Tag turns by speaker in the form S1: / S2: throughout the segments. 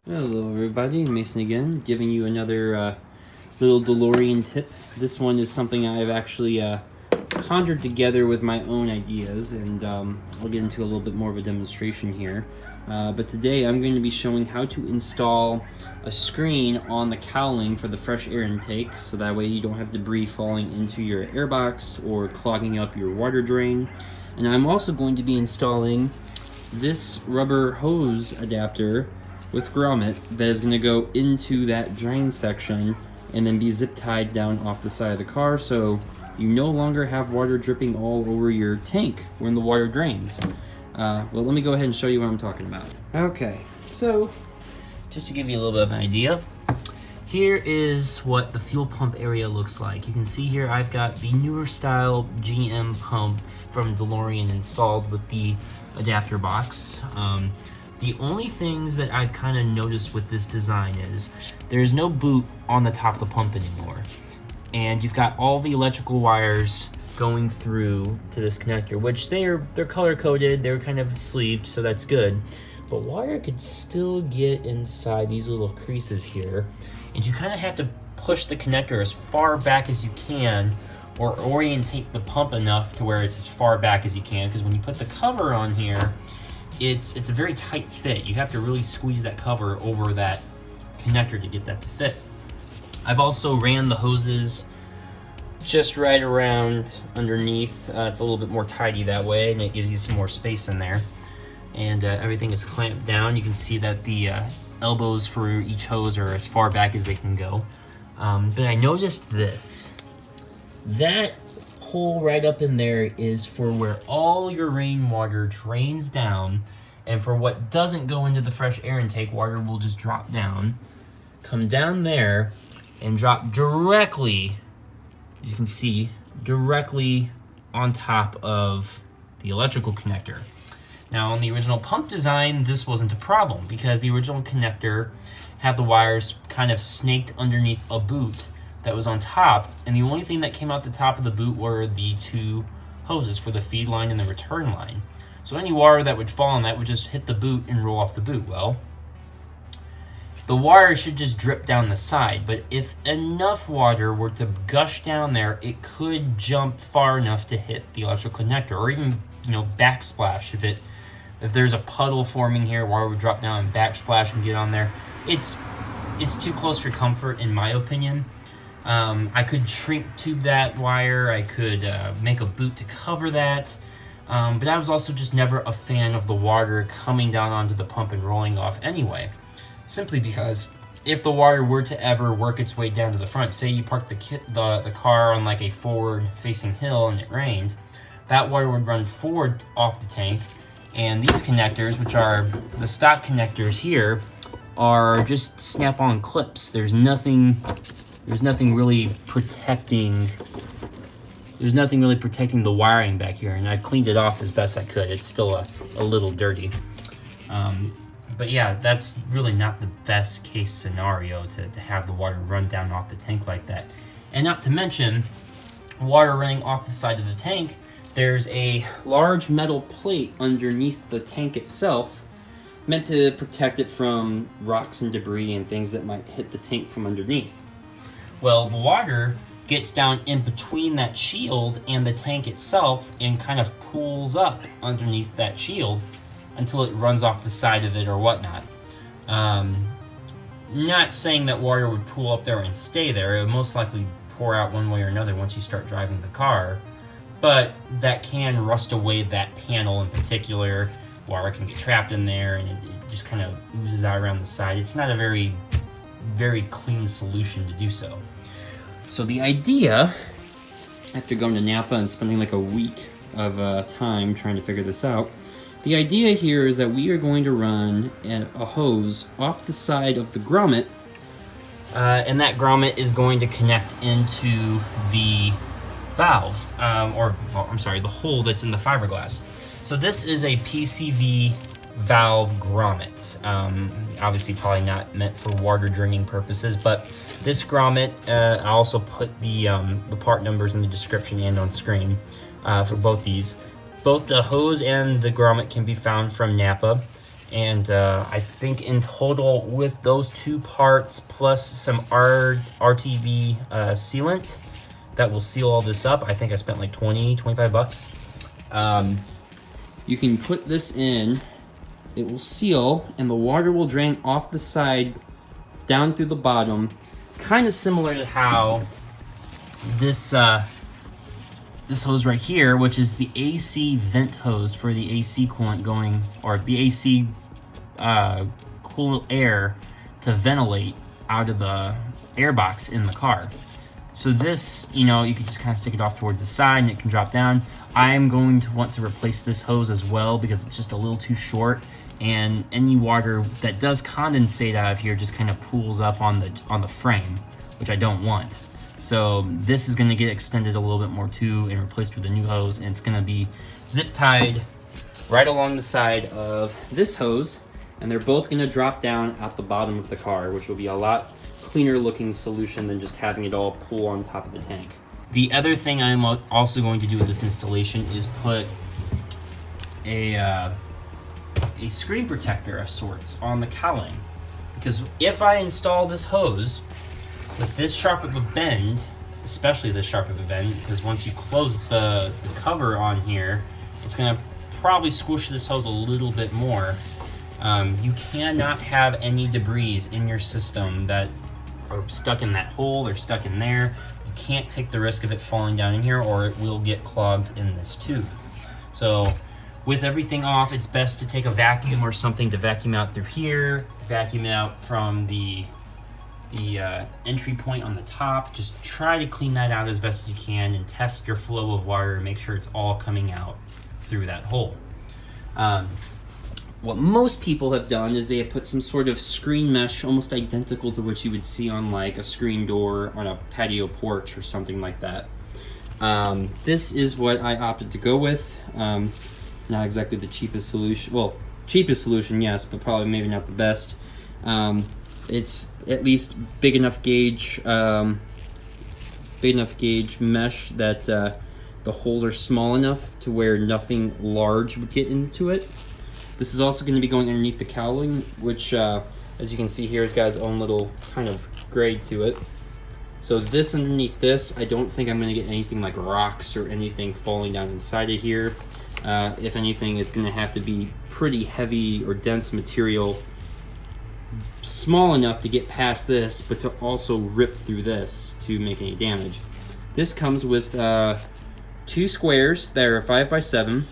S1: Hello everybody, Mason again, giving you another little DeLorean tip. This one is something I've actually conjured together with my own ideas, and I'll get into a little bit more of a demonstration here. But today I'm going to be showing how to install a screen on the cowling for the fresh air intake, so that way you don't have debris falling into your airbox or clogging up your water drain. And I'm also going to be installing this rubber hose adapter with grommet that is going to go into that drain section and then be zip tied down off the side of the car, so you no longer have water dripping all over your tank when the water drains. Well, let me go ahead and show you what I'm talking about. Okay, so just to give you a little bit of an idea, here is what the fuel pump area looks like. You can see here I've got the newer style GM pump from DeLorean installed with the adapter box. The only things that I've kind of noticed with this design is there's no boot on the top of the pump anymore. And you've got all the electrical wires going through to this connector, which they're color coded, they're kind of sleeved, so that's good. But wire could still get inside these little creases here. And you kind of have to push the connector as far back as you can, or orientate the pump enough to where it's as far back as you can, because when you put the cover on here, it's a very tight fit. You have to really squeeze that cover over that connector to get that to fit. I've also ran the hoses just right around underneath. It's a little bit more tidy that way, and it gives you some more space in there. And everything is clamped down. You can see that the elbows for each hose are as far back as they can go. But I noticed this. That hole right up in there is for where all your rainwater drains down, and for what doesn't go into the fresh air intake, water will just drop down, come down there, and drop directly, as you can see, directly on top of the electrical connector. Now, on the original pump design, this wasn't a problem because the original connector had the wires kind of snaked underneath a boot that was on top, and the only thing that came out the top of the boot were the two hoses for the feed line and the return line. So any water that would fall on that would just hit the boot and roll off the boot. Well, the water should just drip down the side, but if enough water were to gush down there, it could jump far enough to hit the electrical connector, or even, backsplash. If there's a puddle forming here, water would drop down and backsplash and get on there. It's too close for comfort, in my opinion. I could shrink tube that wire, I could make a boot to cover that, but I was also just never a fan of the water coming down onto the pump and rolling off anyway. Simply because if the water were to ever work its way down to the front, say you parked the car on like a forward-facing hill and it rained, that water would run forward off the tank, and these connectors, which are the stock connectors here, are just snap-on clips. There's nothing really protecting the wiring back here, and I've cleaned it off as best I could. It's still a little dirty. But yeah, that's really not the best case scenario to have the water run down off the tank like that. And not to mention, water running off the side of the tank, there's a large metal plate underneath the tank itself meant to protect it from rocks and debris and things that might hit the tank from underneath. Well, the water gets down in between that shield and the tank itself and kind of pools up underneath that shield until it runs off the side of it or whatnot. Not saying that water would pool up there and stay there. It would most likely pour out one way or another once you start driving the car, but that can rust away that panel in particular. Water can get trapped in there and it just kind of oozes out around the side. It's not a very clean solution to do so. So the idea, after going to Napa and spending like a week of time trying to figure this out, the idea here is that we are going to run a hose off the side of the grommet, and that grommet is going to connect into the valve, the hole that's in the fiberglass. So this is a PCV valve grommet. Obviously probably not meant for water draining purposes, but this grommet, I also put the part numbers in the description and on screen for both these. Both the hose and the grommet can be found from Napa. And I think in total with those 2 parts plus some RTV sealant that will seal all this up, I think I spent like 25 bucks. You can put this in, it will seal, and the water will drain off the side down through the bottom, kind of similar to how this this hose right here, which is the AC vent hose for the AC coolant going, or the AC cool air to ventilate out of the air box in the car. So this, you know, you can just kind of stick it off towards the side and it can drop down. I'm going to want to replace this hose as well because it's just a little too short, and any water that does condensate out of here just kind of pools up on the frame, which I don't want. So this is going to get extended a little bit more too and replaced with a new hose, and it's going to be zip tied right along the side of this hose, and they're both going to drop down at the bottom of the car, which will be a lot cleaner looking solution than just having it all pool on top of the tank. The other thing I'm also going to do with this installation is put a screen protector of sorts on the cowling, because if I install this hose with this sharp of a bend, especially this sharp of a bend, because once you close the cover on here, it's going to probably squish this hose a little bit more. You cannot have any debris in your system that are stuck in that hole or stuck in there. You can't take the risk of it falling down in here, or it will get clogged in this tube. So with everything off, it's best to take a vacuum or something to vacuum out through here, vacuum out from the entry point on the top. Just try to clean that out as best as you can and test your flow of water and make sure it's all coming out through that hole. What most people have done is they have put some sort of screen mesh almost identical to what you would see on like a screen door on a patio porch or something like that. This is what I opted to go with. Not exactly the cheapest solution. Well, cheapest solution, yes, but probably maybe not the best. It's at least big enough gauge mesh that the holes are small enough to where nothing large would get into it. This is also going to be going underneath the cowling, which, as you can see here, has got its own little kind of grade to it. So this underneath this, I don't think I'm going to get anything like rocks or anything falling down inside of here. If anything, it's going to have to be pretty heavy or dense material, small enough to get past this, but to also rip through this to make any damage. This comes with 2 squares that are 5x7.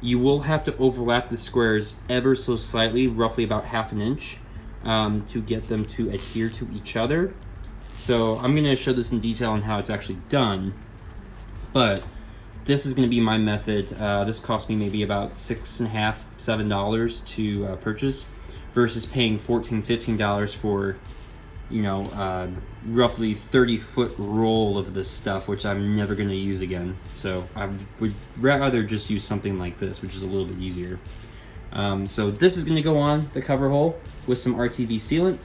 S1: You will have to overlap the squares ever so slightly, roughly about ½ an inch, to get them to adhere to each other. So I'm going to show this in detail on how it's actually done, but this is going to be my method. This cost me maybe about $6.50, $7 to purchase, versus paying $14, $15 for, you know, roughly 30-foot roll of this stuff, which I'm never going to use again. So I would rather just use something like this, which is a little bit easier. So this is going to go on the cover hole with some RTV sealant,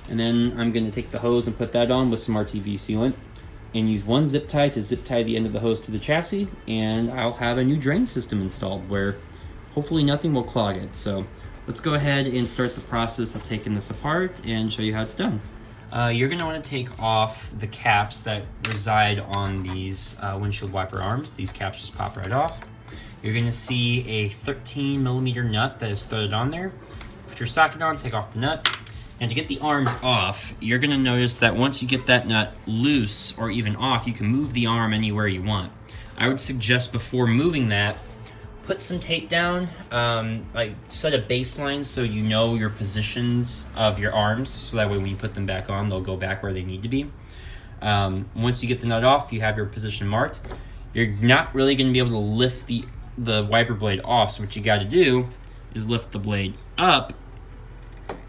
S1: and then I'm going to take the hose and put that on with some RTV sealant, and use one zip tie to zip tie the end of the hose to the chassis, and I'll have a new drain system installed where hopefully nothing will clog it. So let's go ahead and start the process of taking this apart and show you how it's done. You're going to want to take off the caps that reside on these windshield wiper arms. These caps just pop right off. You're going to see a 13mm nut that is threaded on there. Put your socket on, take off the nut. And to get the arms off, you're going to notice that once you get that nut loose or even off, you can move the arm anywhere you want. I would suggest before moving that, put some tape down, like set a baseline so you know your positions of your arms, so that way when you put them back on, they'll go back where they need to be. Once you get the nut off, you have your position marked. You're not really going to be able to lift the wiper blade off, so what you got to do is lift the blade up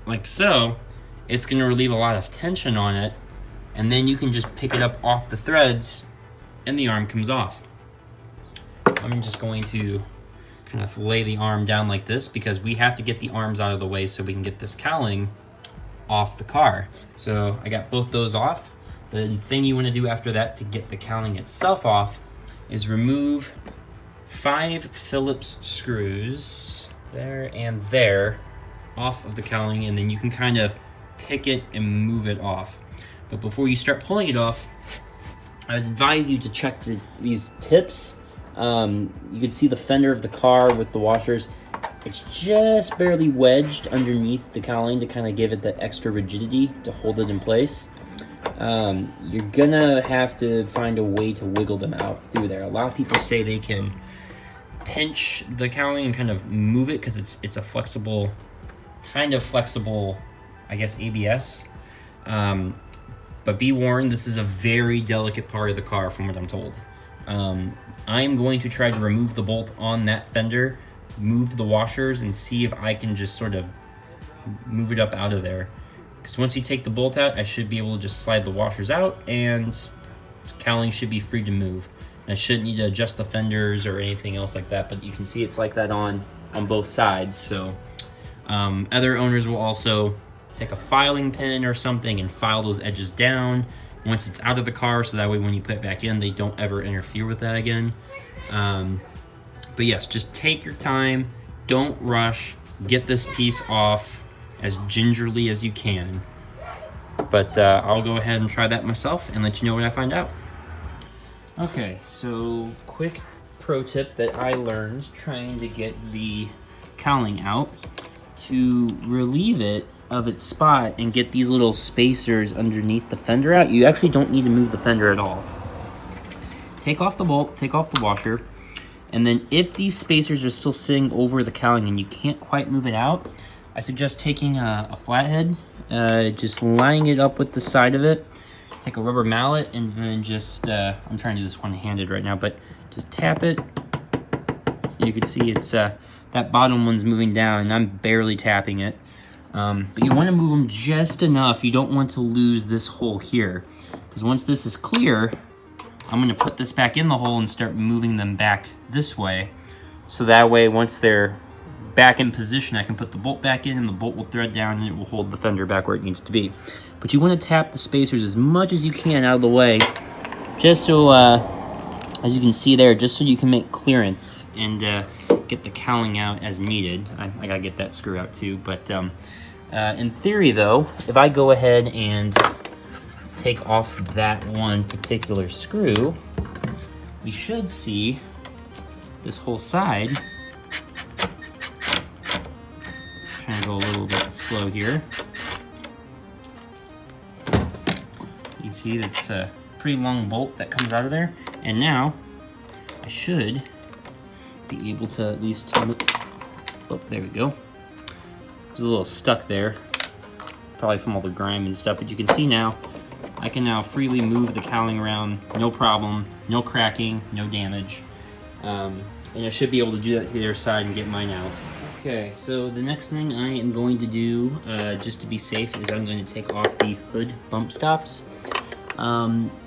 S1: like so. It's going to relieve a lot of tension on it, and then you can just pick it up off the threads and the arm comes off. I'm just going to kind of lay the arm down like this because we have to get the arms out of the way so we can get this cowling off the car. So I got both those off. The thing you want to do after that to get the cowling itself off is remove 5 Phillips screws there and there off of the cowling, and then you can kind of pick it and move it off. But before you start pulling it off, I'd advise you to check these tips. You can see the fender of the car with the washers. It's just barely wedged underneath the cowling to kind of give it the extra rigidity to hold it in place. You're gonna have to find a way to wiggle them out through there. A lot of people say they can pinch the cowling and kind of move it because it's a flexible, kind of flexible, I guess, ABS. But be warned, this is a very delicate part of the car from what I'm told. I am going to try to remove the bolt on that fender, move the washers, and see if I can just sort of move it up out of there. Because once you take the bolt out, I should be able to just slide the washers out, and cowling should be free to move. I shouldn't need to adjust the fenders or anything else like that, but you can see it's like that on both sides. So other owners will also take a filing pin or something and file those edges down once it's out of the car, so that way when you put it back in, they don't ever interfere with that again. But yes, just take your time, don't rush, get this piece off as gingerly as you can. But I'll go ahead and try that myself and let you know what I find out. Okay, so quick pro tip that I learned trying to get the cowling out. To relieve it of its spot and get these little spacers underneath the fender out, you actually don't need to move the fender at all. Take off the bolt, take off the washer, and then if these spacers are still sitting over the cowling and you can't quite move it out, I suggest taking a flathead, just lining it up with the side of it, take a rubber mallet, and then just, I'm trying to do this one-handed right now, but just tap it. You can see it's, that bottom one's moving down, and I'm barely tapping it. But you want to move them just enough. You don't want to lose this hole here, because once this is clear, I'm going to put this back in the hole and start moving them back this way. So that way, once they're back in position, I can put the bolt back in, and the bolt will thread down, and it will hold the fender back where it needs to be. But you want to tap the spacers as much as you can out of the way, just so, as you can see there, just so you can make clearance and get the cowling out as needed. I gotta get that screw out too, but in theory though, if I go ahead and take off that one particular screw, we should see this whole side. Trying to go a little bit slow here. You see that's a pretty long bolt that comes out of there, and now I should be able to at least, oh, there we go. It was a little stuck there, probably from all the grime and stuff, but you can see now, I can now freely move the cowling around, no problem, no cracking, no damage. And I should be able to do that to the other side and get mine out. Okay, so the next thing I am going to do, just to be safe, is I'm going to take off the hood bump stops.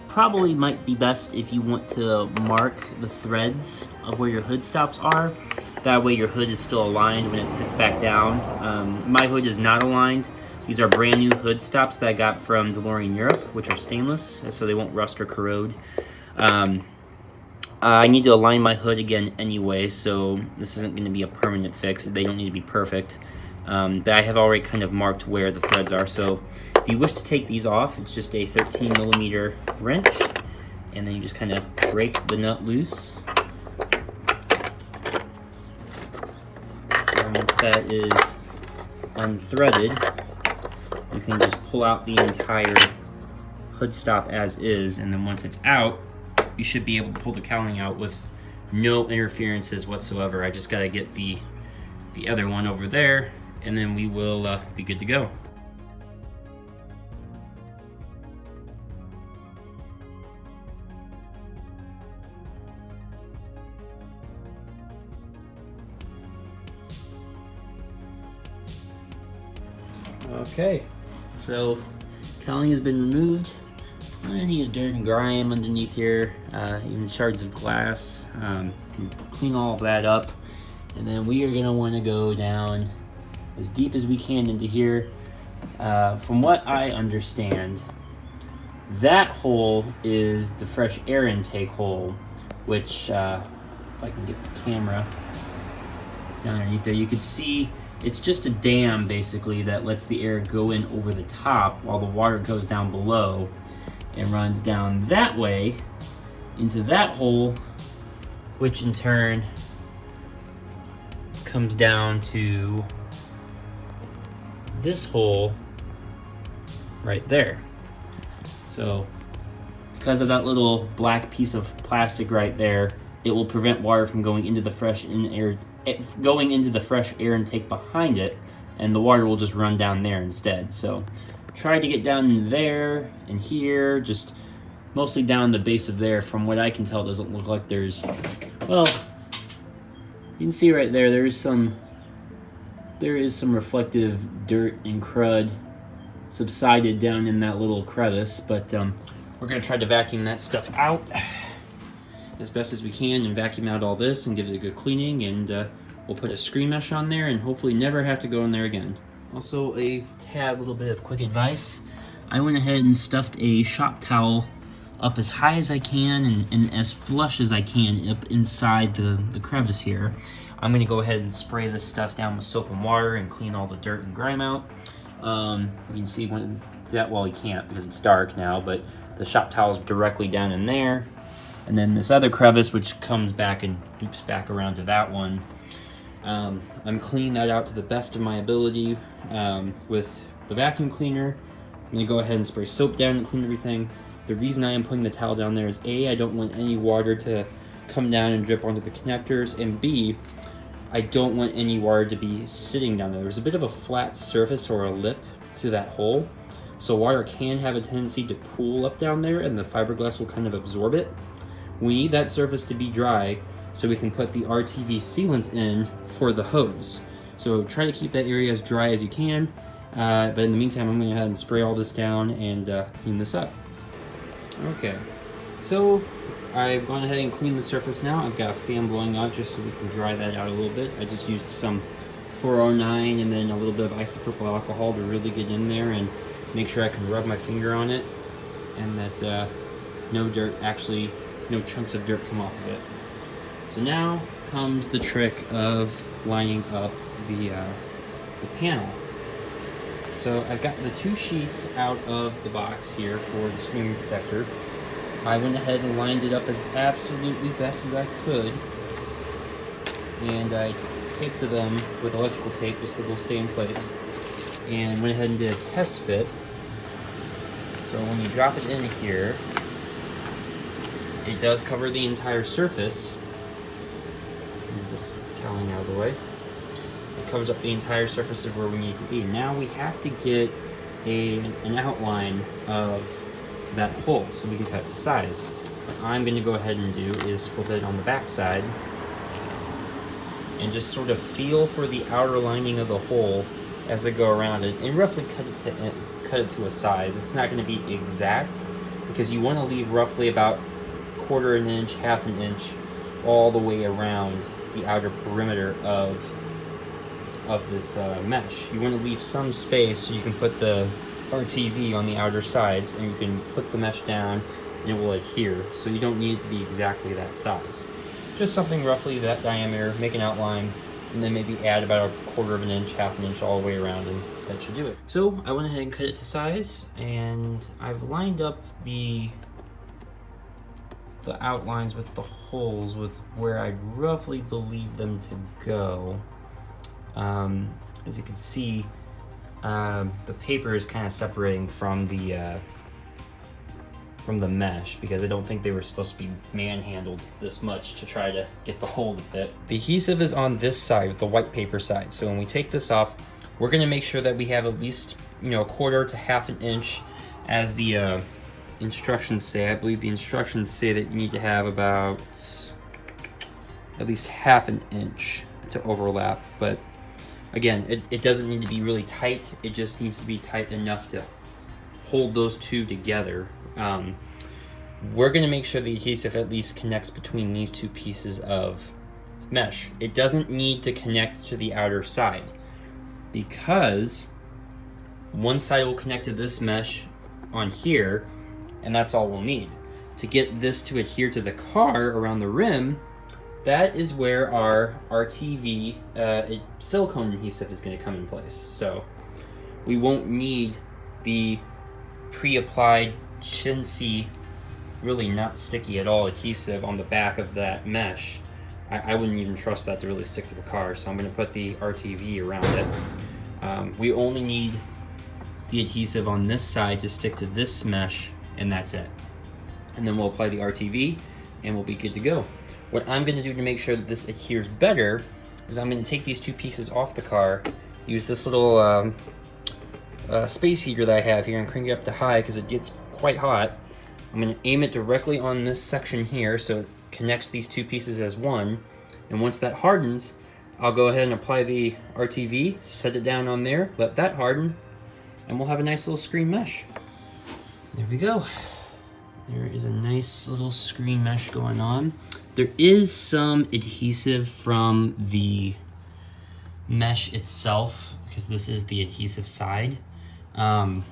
S1: Probably might be best if you want to mark the threads of where your hood stops are. That way your hood is still aligned when it sits back down. My hood is not aligned. These are brand new hood stops that I got from DeLorean Europe, which are stainless, so they won't rust or corrode. I need to align my hood again anyway, so this isn't going to be a permanent fix. They don't need to be perfect. But I have already kind of marked where the threads are, so if you wish to take these off, it's just a 13mm wrench, and then you just kind of break the nut loose. And once that is unthreaded, you can just pull out the entire hood stop as is, and then once it's out, you should be able to pull the cowling out with no interferences whatsoever. I just got to get the other one over there, and then we will be good to go. Okay, so cowling has been removed. Plenty of dirt and grime underneath here, even shards of glass. Can clean all of that up, and then we are going to want to go down as deep as we can into here. From what I understand, that hole is the fresh air intake hole, which if I can get the camera down underneath there, you can see It's just a dam basically that lets the air go in over the top while the water goes down below and runs down that way into that hole, which in turn comes down to this hole right there. So because of that little black piece of plastic right there, it will prevent water from going into the fresh air intake behind it, and the water will just run down there instead. So try to get down in there and here, just mostly down the base of there. From what I can tell, it doesn't look like there's, well, you can see right there, there is some reflective dirt and crud subsided down in that little crevice, but we're gonna try to vacuum that stuff out as best as we can and vacuum out all this and give it a good cleaning, and we'll put a screen mesh on there and hopefully never have to go in there again. Also, a tad little bit of quick advice. I went ahead and stuffed a shop towel up as high as I can and as flush as I can up inside the crevice here. I'm gonna go ahead and spray this stuff down with soap and water and clean all the dirt and grime out. You can see well, you can't because it's dark now, but the shop towel is directly down in there. And then this other crevice, which comes back and loops back around to that one, I'm cleaning that out to the best of my ability with the vacuum cleaner. I'm gonna go ahead and spray soap down and clean everything. The reason I am putting the towel down there is A, I don't want any water to come down and drip onto the connectors, and B, I don't want any water to be sitting down there. There's a bit of a flat surface or a lip to that hole, so water can have a tendency to pool up down there and the fiberglass will kind of absorb it. We need that surface to be dry so we can put the RTV sealant in for the hose. So try to keep that area as dry as you can, but in the meantime I'm going to go ahead and spray all this down and clean this up. Okay, so I've gone ahead and cleaned the surface now. I've got a fan blowing out just so we can dry that out a little bit. I just used some 409 and then a little bit of isopropyl alcohol to really get in there and make sure I can rub my finger on it and that no chunks of dirt come off of it. So now comes the trick of lining up the panel. So I've got the two sheets out of the box here for the screen protector. I went ahead and lined it up as absolutely best as I could, and I taped to them with electrical tape just so they'll stay in place, and went ahead and did a test fit. So when you drop it in here, it does cover the entire surface. Move this cowling out of the way. It covers up the entire surface of where we need to be. Now we have to get an outline of that hole so we can cut it to size. What I'm going to go ahead and do is flip it on the back side and just sort of feel for the outer lining of the hole as I go around it and roughly cut it to a size. It's not going to be exact because you want to leave roughly about 1/4 inch, 1/2 inch all the way around the outer perimeter of this mesh. You want to leave some space so you can put the RTV on the outer sides and you can put the mesh down and it will adhere, so you don't need it to be exactly that size. Just something roughly that diameter, make an outline, and then maybe add about 1/4 inch, 1/2 inch all the way around, and that should do it. So I went ahead and cut it to size, and I've lined up the outlines with the holes with where I roughly believe them to go. As you can see, the paper is kind of separating from the mesh because I don't think they were supposed to be manhandled this much to try to get the hole to fit. The adhesive is on this side, the white paper side. So when we take this off, we're going to make sure that we have at least 1/4 to 1/2 inch as the instructions say. I believe the instructions say that you need to have about at least 1/2 inch to overlap, but again, it doesn't need to be really tight. It just needs to be tight enough to hold those two together. We're going to make sure the adhesive at least connects between these two pieces of mesh. It doesn't need to connect to the outer side because one side will connect to this mesh on here, and that's all we'll need. To get this to adhere to the car around the rim, that is where our RTV silicone adhesive is going to come in place. So we won't need the pre-applied chintzy, really not sticky at all adhesive on the back of that mesh. I wouldn't even trust that to really stick to the car, so I'm going to put the RTV around it. We only need the adhesive on this side to stick to this mesh, and that's it. And then we'll apply the RTV and we'll be good to go. What I'm going to do to make sure that this adheres better is I'm going to take these two pieces off the car, use this little space heater that I have here and crank it up to high because it gets quite hot. I'm going to aim it directly on this section here so it connects these two pieces as one. And once that hardens, I'll go ahead and apply the RTV, set it down on there, let that harden, and we'll have a nice little screen mesh. There we go. There is a nice little screen mesh going on. There is some adhesive from the mesh itself, because this is the adhesive side. I'm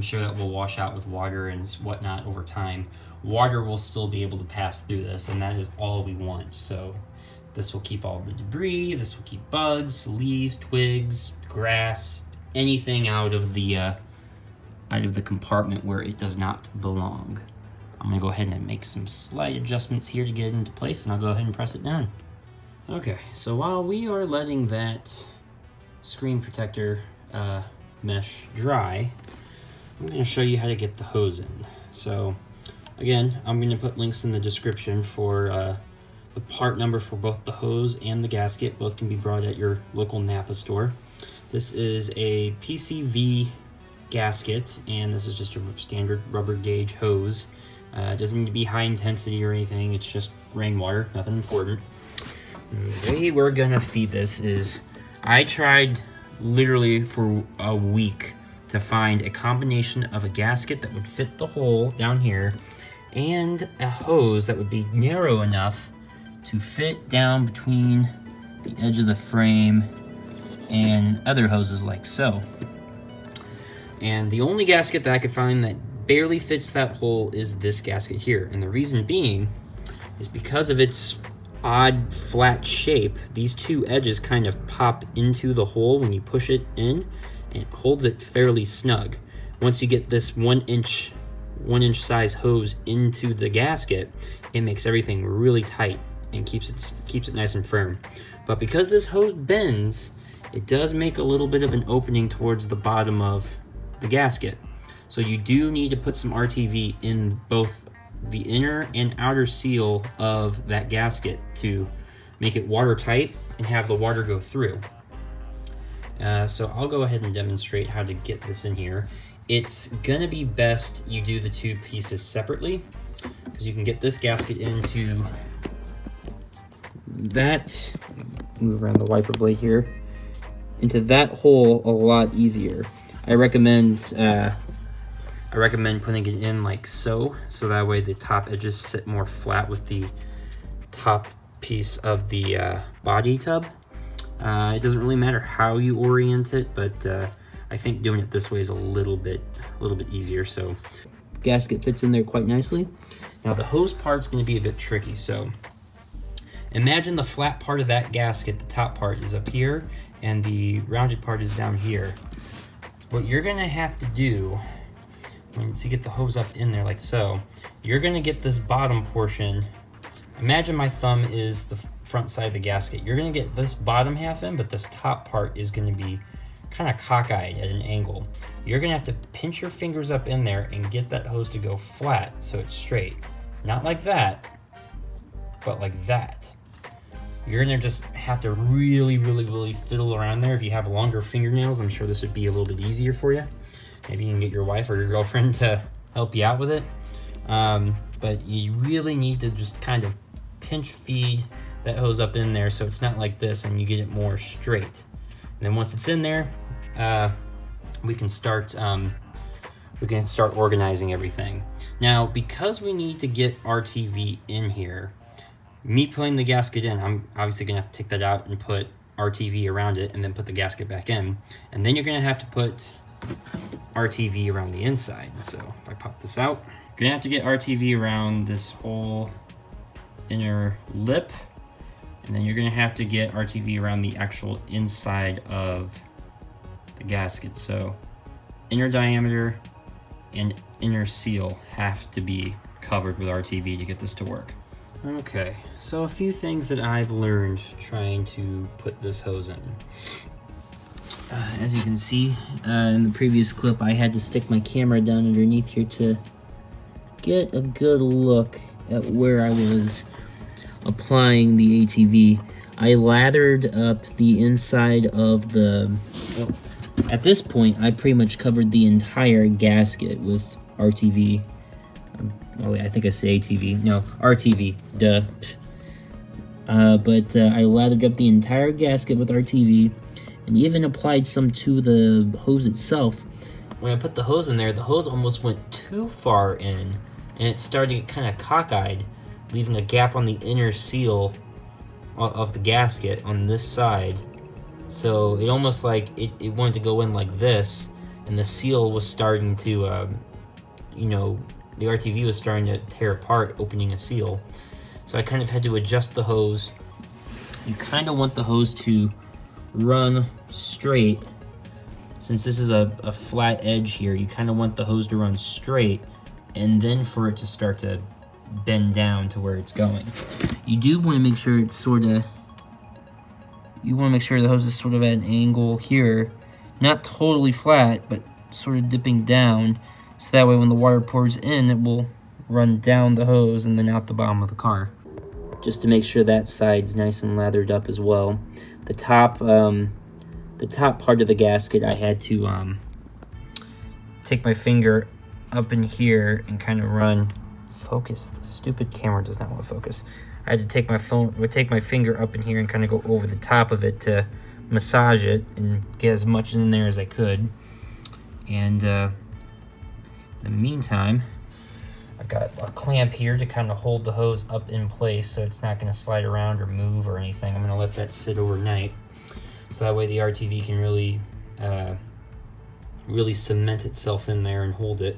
S1: sure that will wash out with water and whatnot over time. Water will still be able to pass through this, and that is all we want. So this will keep all the debris, this will keep bugs, leaves, twigs, grass, anything out of the compartment where it does not belong. I'm gonna go ahead and make some slight adjustments here to get it into place, and I'll go ahead and press it down. Okay, so while we are letting that screen protector mesh dry, I'm gonna show you how to get the hose in. So again, I'm gonna put links in the description for the part number for both the hose and the gasket. Both can be bought at your local Napa store. This is a PCV gasket, and this is just a standard rubber gauge hose. It doesn't need to be high intensity or anything, it's just rainwater, nothing important. And the way we're gonna feed this is, I tried literally for a week to find a combination of a gasket that would fit the hole down here and a hose that would be narrow enough to fit down between the edge of the frame and other hoses like so. And the only gasket that I could find that barely fits that hole is this gasket here. And the reason being is because of its odd flat shape, these two edges kind of pop into the hole when you push it in, and it holds it fairly snug. Once you get this one inch size hose into the gasket, it makes everything really tight and keeps it nice and firm. But because this hose bends, it does make a little bit of an opening towards the bottom of the gasket. So you do need to put some RTV in both the inner and outer seal of that gasket to make it watertight and have the water go through. So I'll go ahead and demonstrate how to get this in here. It's gonna be best you do the two pieces separately, because you can get this gasket into that, move around the wiper blade here, into that hole a lot easier. I recommend putting it in like so that way the top edges sit more flat with the top piece of the body tub. It doesn't really matter how you orient it, but I think doing it this way is a little bit easier. So gasket fits in there quite nicely. Now the hose part's going to be a bit tricky. So imagine the flat part of that gasket, the top part is up here, and the rounded part is down here. What you're going to have to do, once you get the hose up in there like so, you're going to get this bottom portion. Imagine my thumb is the front side of the gasket. You're going to get this bottom half in, but this top part is going to be kind of cockeyed at an angle. You're going to have to pinch your fingers up in there and get that hose to go flat so it's straight. Not like that, but like that. You're going to just have to really fiddle around there. If you have longer fingernails, I'm sure this would be a little bit easier for you. Maybe you can get your wife or your girlfriend to help you out with it. But you really need to just kind of pinch feed that hose up in there so it's not like this, and you get it more straight. And then once it's in there, we can start organizing everything. Now, because we need to get RTV in here, me putting the gasket in, I'm obviously gonna have to take that out and put RTV around it and then put the gasket back in. And then you're gonna have to put RTV around the inside. So if I pop this out, you're gonna have to get RTV around this whole inner lip, and then you're gonna have to get RTV around the actual inside of the gasket. So inner diameter and inner seal have to be covered with RTV to get this to work. Okay, so a few things that I've learned trying to put this hose in. As you can see in the previous clip, I had to stick my camera down underneath here to get a good look at where I was applying the ATV. I lathered up the inside of the... Well, at this point, I pretty much covered the entire gasket with RTV. Oh wait, I think I said ATV. No, RTV. Duh. But I lathered up the entire gasket with RTV, and even applied some to the hose itself. When I put the hose in there, the hose almost went too far in, and it started to get kind of cockeyed, leaving a gap on the inner seal of the gasket on this side. So it almost like it wanted to go in like this, and the seal was starting to, you know, the RTV was starting to tear apart, opening a seal. So I kind of had to adjust the hose. You kind of want the hose to run straight. Since this is a flat edge here, you kind of want the hose to run straight, and then for it to start to bend down to where it's going. You do want to make sure it's sort of, you want to make sure the hose is sort of at an angle here, not totally flat, but sort of dipping down, so that way when the water pours in, it will run down the hose and then out the bottom of the car. Just to make sure that side's nice and lathered up as well. The top part of the gasket, I had to take my finger up in here and kind of run. Focus. The stupid camera does not want to focus. I had to take my finger up in here and kind of go over the top of it to massage it and get as much in there as I could. And in the meantime, I've got a clamp here to kind of hold the hose up in place so it's not going to slide around or move or anything. I'm going to let that sit overnight, so that way the RTV can really cement itself in there and hold it.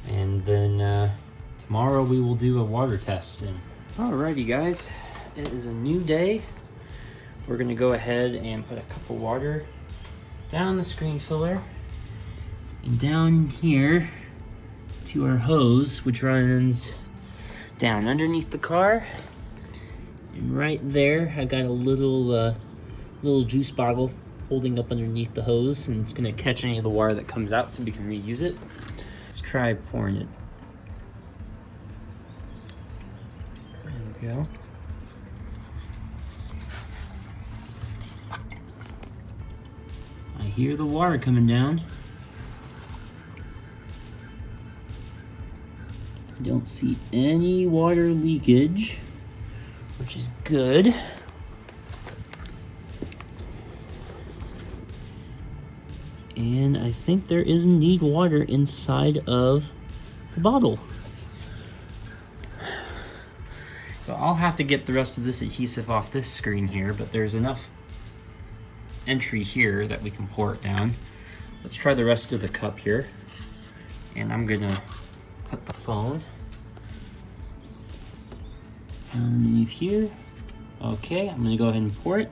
S1: And then tomorrow we will do a water test. And alrighty guys, it is a new day. We're going to go ahead and put a cup of water down the screen filler and down here to our hose, which runs down underneath the car. And right there, I got a little juice bottle holding up underneath the hose, and it's gonna catch any of the water that comes out so we can reuse it. Let's try pouring it. There we go. I hear the water coming down. I don't see any water leakage, which is good. And I think there is indeed water inside of the bottle. So I'll have to get the rest of this adhesive off this screen here, but there's enough entry here that we can pour it down. Let's try the rest of the cup here. And I'm gonna put the phone underneath here. Okay, I'm gonna go ahead and pour it.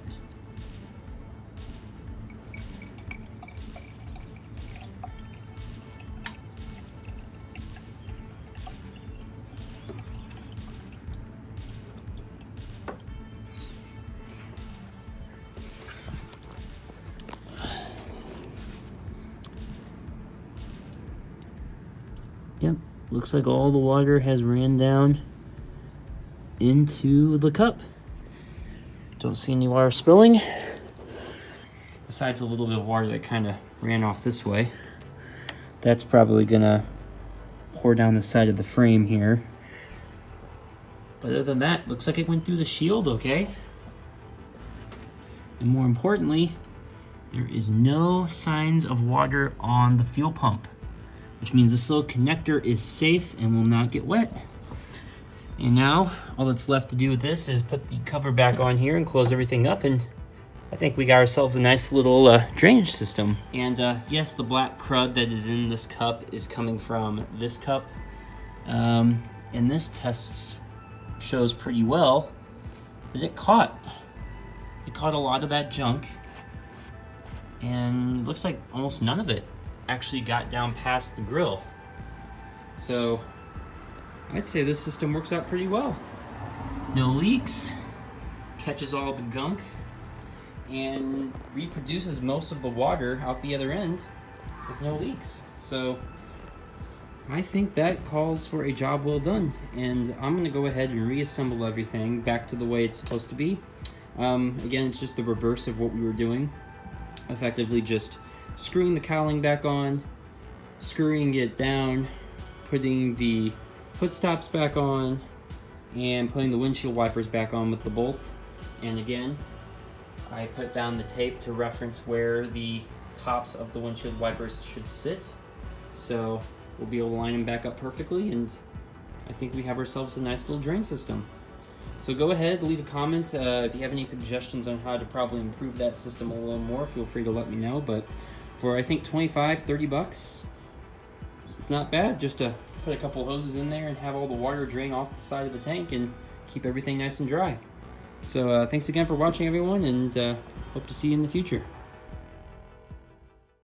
S1: Yep, looks like all the water has ran down into the cup. Don't see any water spilling, besides a little bit of water that kind of ran off this way. That's probably gonna pour down the side of the frame here. But other than that, looks like it went through the shield okay. And more importantly, there is no signs of water on the fuel pump, which means this little connector is safe and will not get wet. And now, all that's left to do with this is put the cover back on here and close everything up, and I think we got ourselves a nice little drainage system. And yes, the black crud that is in this cup is coming from this cup. And this tests shows pretty well that it caught a lot of that junk, and it looks like almost none of it actually got down past the grill. So I'd say this system works out pretty well. No leaks, catches all the gunk, and reproduces most of the water out the other end with no leaks. So I think that calls for a job well done, and I'm gonna go ahead and reassemble everything back to the way it's supposed to be. Again, it's just the reverse of what we were doing. Effectively just screwing the cowling back on, screwing it down, putting the foot stops back on, and putting the windshield wipers back on with the bolt. And again, I put down the tape to reference where the tops of the windshield wipers should sit. So we'll be able to line them back up perfectly, and I think we have ourselves a nice little drain system. So go ahead, leave a comment. If you have any suggestions on how to probably improve that system a little more, feel free to let me know. But for, I think, 25, 30 bucks, it's not bad just to put a couple hoses in there and have all the water drain off the side of the tank and keep everything nice and dry. So thanks again for watching, everyone, and hope to see you in the future.